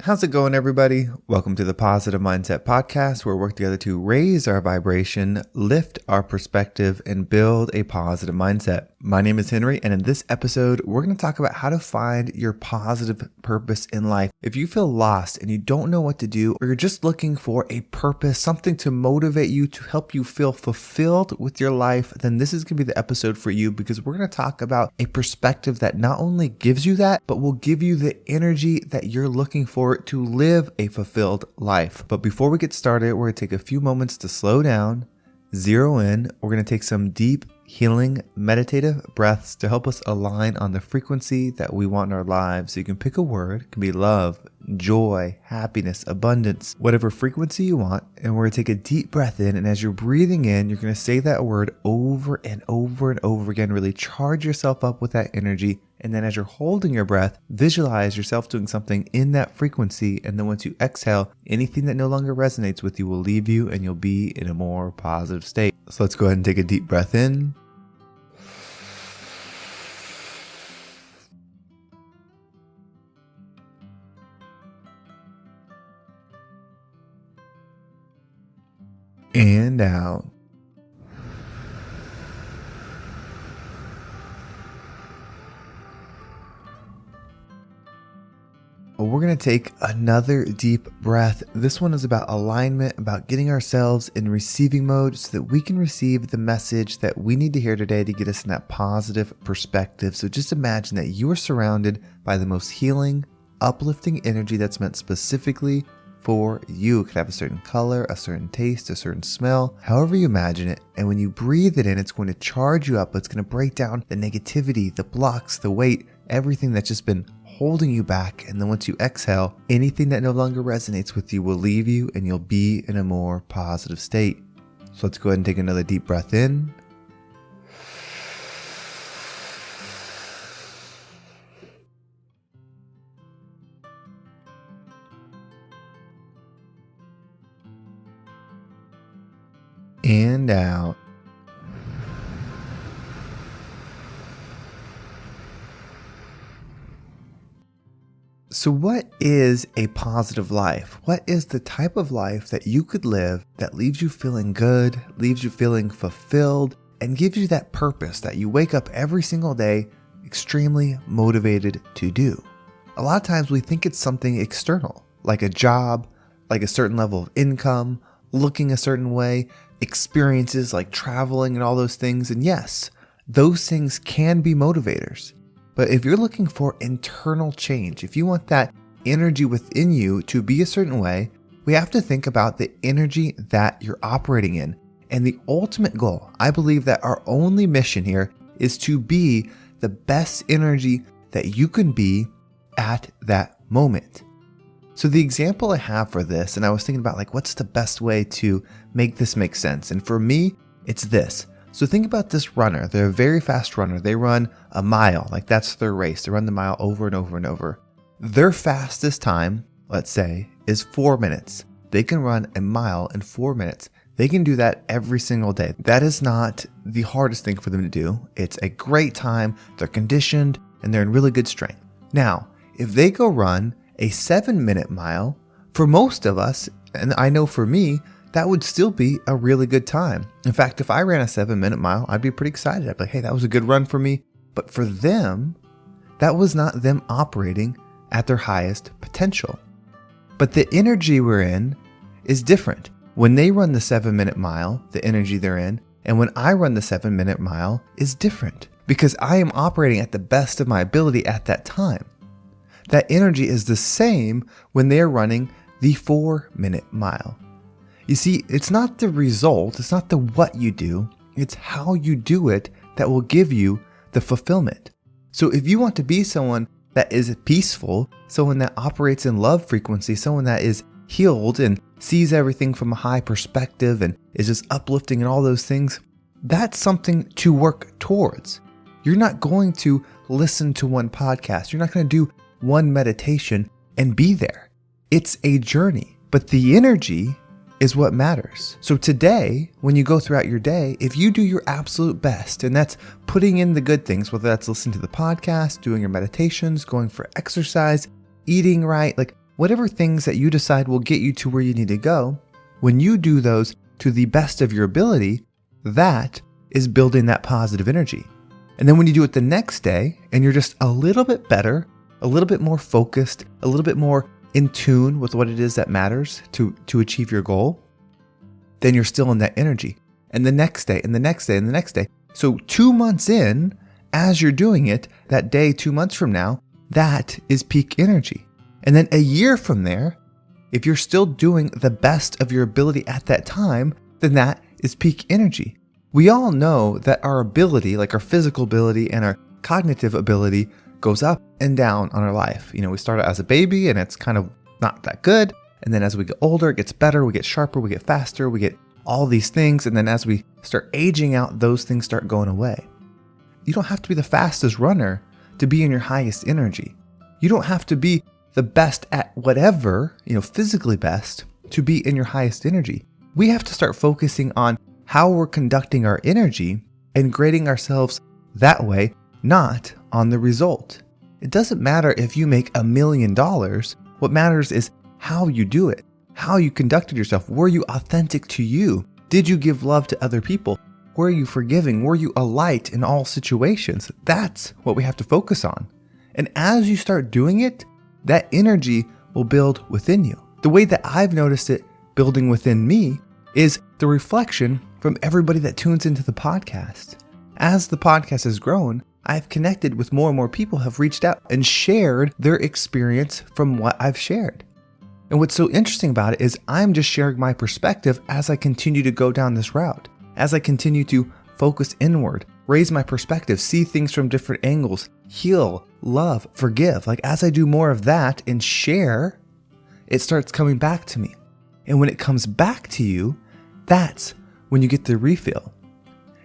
How's it going, everybody? Welcome to the Positive Mindset Podcast, where we work together to raise our vibration, lift our perspective, and build a positive mindset. My name is Henry, and in this episode, we're going to talk about how to find your positive purpose in life. If you feel lost and you don't know what to do, or you're just looking for a purpose, something to motivate you, to help you feel fulfilled with your life, then this is going to be the episode for you, because we're going to talk about a perspective that not only gives you that, but will give you the energy that you're looking for to live a fulfilled life. But before we get started, we're going to take a few moments to slow down, zero in. We're going to take some deep, healing, meditative breaths to help us align on the frequency that we want in our lives. So you can pick a word. It can be love, joy, happiness, abundance, whatever frequency you want. And we're going to take a deep breath in. And as you're breathing in, you're going to say that word over and over and over again. Really charge yourself up with that energy. And then as you're holding your breath, visualize yourself doing something in that frequency. And then once you exhale, anything that no longer resonates with you will leave you and you'll be in a more positive state. So let's go ahead and take a deep breath in. And out. We're going to take another deep breath. This one is about alignment, about getting ourselves in receiving mode so that we can receive the message that we need to hear today to get us in that positive perspective. So just imagine that you are surrounded by the most healing, uplifting energy that's meant specifically for you. It could have a certain color, a certain taste, a certain smell, however you imagine it. And when you breathe it in, it's going to charge you up. It's going to break down the negativity, the blocks, the weight, everything that's just been holding you back. And then once you exhale, anything that no longer resonates with you will leave you and you'll be in a more positive state. So let's go ahead and take another deep breath in. And out. So what is a positive life? What is the type of life that you could live that leaves you feeling good, leaves you feeling fulfilled, and gives you that purpose that you wake up every single day extremely motivated to do? A lot of times we think it's something external, like a job, like a certain level of income, looking a certain way, experiences like traveling and all those things. And yes, those things can be motivators. But if you're looking for internal change, if you want that energy within you to be a certain way, we have to think about the energy that you're operating in. And the ultimate goal, I believe that our only mission here is to be the best energy that you can be at that moment. So the example I have for this, and I was thinking about what's the best way to make this make sense? And for me, it's this. So think about this runner. They're a very fast runner. They run a mile, that's their race. They run the mile over and over and over. Their fastest time, let's say, is 4 minutes. They can run a mile in 4 minutes. They can do that every single day. That is not the hardest thing for them to do. It's a great time. They're conditioned and they're in really good strength. Now, if they go run a 7-minute mile, for most of us, and I know for me, that would still be a really good time. In fact, if I ran a 7-minute mile, I'd be pretty excited. I'd be like, hey, that was a good run for me. But for them, that was not them operating at their highest potential. But the energy we're in is different. When they run the 7-minute mile, the energy they're in, and when I run the 7-minute mile is different because I am operating at the best of my ability at that time. That energy is the same when they're running the 4-minute mile. You see, it's not the result, it's not the what you do, it's how you do it that will give you the fulfillment. So if you want to be someone that is peaceful, someone that operates in love frequency, someone that is healed and sees everything from a high perspective and is just uplifting and all those things, that's something to work towards. You're not going to listen to one podcast. You're not going to do one meditation and be there. It's a journey, but the energy is what matters. So today, when you go throughout your day, if you do your absolute best, and that's putting in the good things, whether that's listening to the podcast, doing your meditations, going for exercise, eating right, whatever things that you decide will get you to where you need to go, when you do those to the best of your ability, that is building that positive energy. And then when you do it the next day and you're just a little bit better, a little bit more focused, a little bit more in tune with what it is that matters to achieve your goal, then you're still in that energy. And the next day, and the next day, and the next day. So 2 months in, as you're doing it, that day 2 months from now, that is peak energy. And then a year from there, if you're still doing the best of your ability at that time, then that is peak energy. We all know that our ability, like our physical ability and our cognitive ability, goes up and down on our life. We start out as a baby and it's kind of not that good. And then as we get older, it gets better, we get sharper, we get faster, we get all these things. And then as we start aging out, those things start going away. You don't have to be the fastest runner to be in your highest energy. You don't have to be the best at whatever, physically best, to be in your highest energy. We have to start focusing on how we're conducting our energy and grading ourselves that way, not on the result. It doesn't matter if you make $1 million. What matters is how you do it, how you conducted yourself. Were you authentic to you? Did you give love to other people? Were you forgiving? Were you a light in all situations? That's what we have to focus on. And as you start doing it, that energy will build within you. The way that I've noticed it building within me is the reflection from everybody that tunes into the podcast. As the podcast has grown, I've connected with more and more people who have reached out and shared their experience from what I've shared. And what's so interesting about it is I'm just sharing my perspective as I continue to go down this route, as I continue to focus inward, raise my perspective, see things from different angles, heal, love, forgive. As I do more of that and share, it starts coming back to me. And when it comes back to you, that's when you get the refill.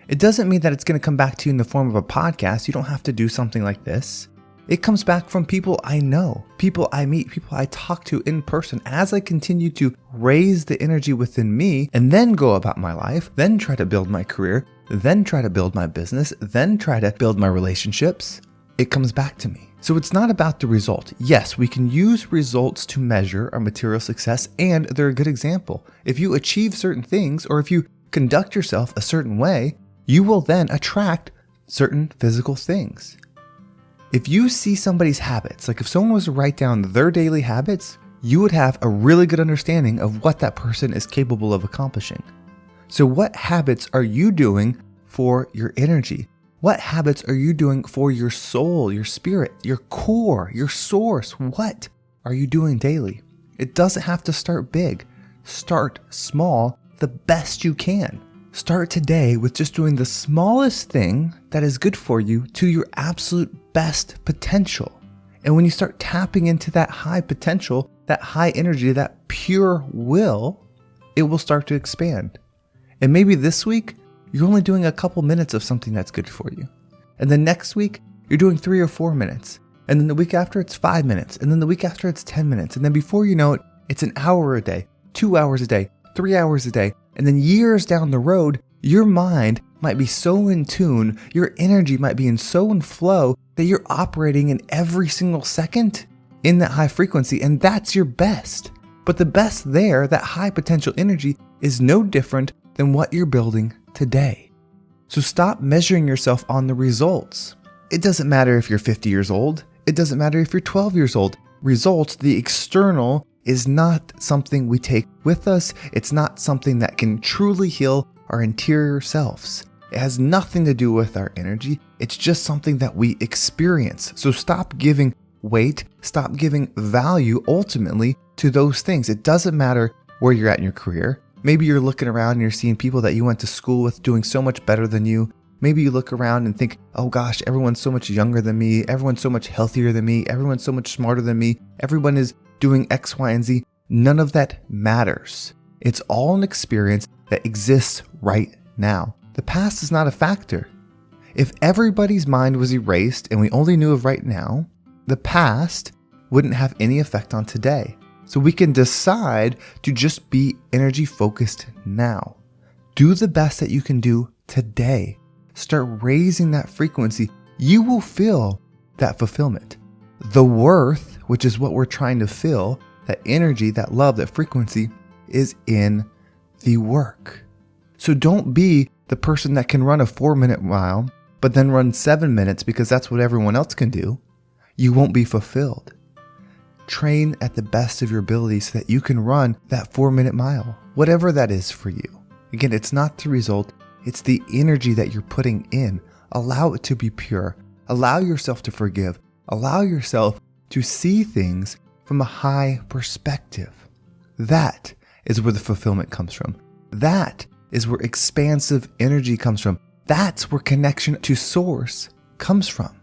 It doesn't mean that it's going to come back to you in the form of a podcast. You don't have to do something like this. It comes back from people I know, people I meet, people I talk to in person as I continue to raise the energy within me and then go about my life, then try to build my career, then try to build my business, then try to build my relationships. It comes back to me. So it's not about the result. Yes, we can use results to measure our material success, and they're a good example. If you achieve certain things or if you conduct yourself a certain way, you will then attract certain physical things. If you see somebody's habits, like if someone was to write down their daily habits, you would have a really good understanding of what that person is capable of accomplishing. So what habits are you doing for your energy? What habits are you doing for your soul, your spirit, your core, your source? What are you doing daily? It doesn't have to start big. Start small, the best you can. Start today with just doing the smallest thing that is good for you to your absolute best potential. And when you start tapping into that high potential, that high energy, that pure will, it will start to expand. And maybe this week, you're only doing a couple minutes of something that's good for you. And then next week, you're doing 3 or 4 minutes. And then the week after, it's 5 minutes. And then the week after, it's 10 minutes. And then before you know it, it's an hour a day, 2 hours a day, 3 hours a day. And then years down the road, your mind might be so in tune, your energy might be so in flow that you're operating in every single second in that high frequency, and that's your best. But the best there, that high potential energy, is no different than what you're building today. So stop measuring yourself on the results. It doesn't matter if you're 50 years old. It doesn't matter if you're 12 years old. Results, the external, is not something we take with us. It's not something that can truly heal our interior selves. It has nothing to do with our energy. It's just something that we experience. So stop giving weight, stop giving value ultimately to those things. It doesn't matter where you're at in your career. Maybe you're looking around and you're seeing people that you went to school with doing so much better than you. Maybe you look around and think, oh gosh, everyone's so much younger than me. Everyone's so much healthier than me. Everyone's so much smarter than me. Everyone is doing X, Y, and Z. None of that matters. It's all an experience that exists right now. The past is not a factor. If everybody's mind was erased and we only knew of right now, the past wouldn't have any effect on today. So we can decide to just be energy focused now. Do the best that you can do today. Start raising that frequency. You will feel that fulfillment. The worth, which is what we're trying to feel, that energy, that love, that frequency is in the work. So don't be the person that can run a 4-minute mile, but then run 7 minutes because that's what everyone else can do. You won't be fulfilled. Train at the best of your ability so that you can run that 4-minute mile, whatever that is for you. Again, it's not the result, it's the energy that you're putting in. Allow it to be pure. Allow yourself to forgive. Allow yourself to see things from a high perspective. That is where the fulfillment comes from. That is where expansive energy comes from. That's where connection to source comes from.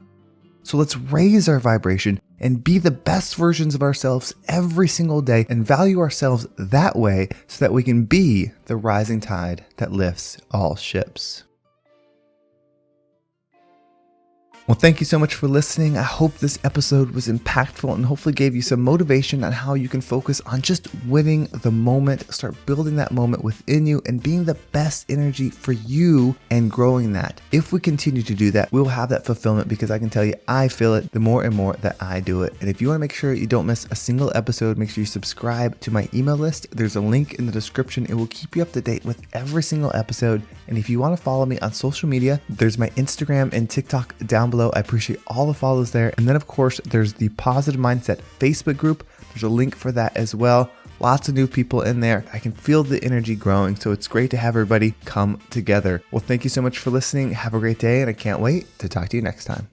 So let's raise our vibration and be the best versions of ourselves every single day and value ourselves that way so that we can be the rising tide that lifts all ships. Well, thank you so much for listening. I hope this episode was impactful and hopefully gave you some motivation on how you can focus on just winning the moment, start building that moment within you and being the best energy for you and growing that. If we continue to do that, we'll have that fulfillment because I can tell you, I feel it the more and more that I do it. And if you want to make sure you don't miss a single episode, make sure you subscribe to my email list. There's a link in the description. It will keep you up to date with every single episode. And if you want to follow me on social media, there's my Instagram and TikTok down below. I appreciate all the follows there. And then of course, there's the Positive Mindset Facebook group. There's a link for that as well. Lots of new people in there. I can feel the energy growing. So it's great to have everybody come together. Well, thank you so much for listening. Have a great day. And I can't wait to talk to you next time.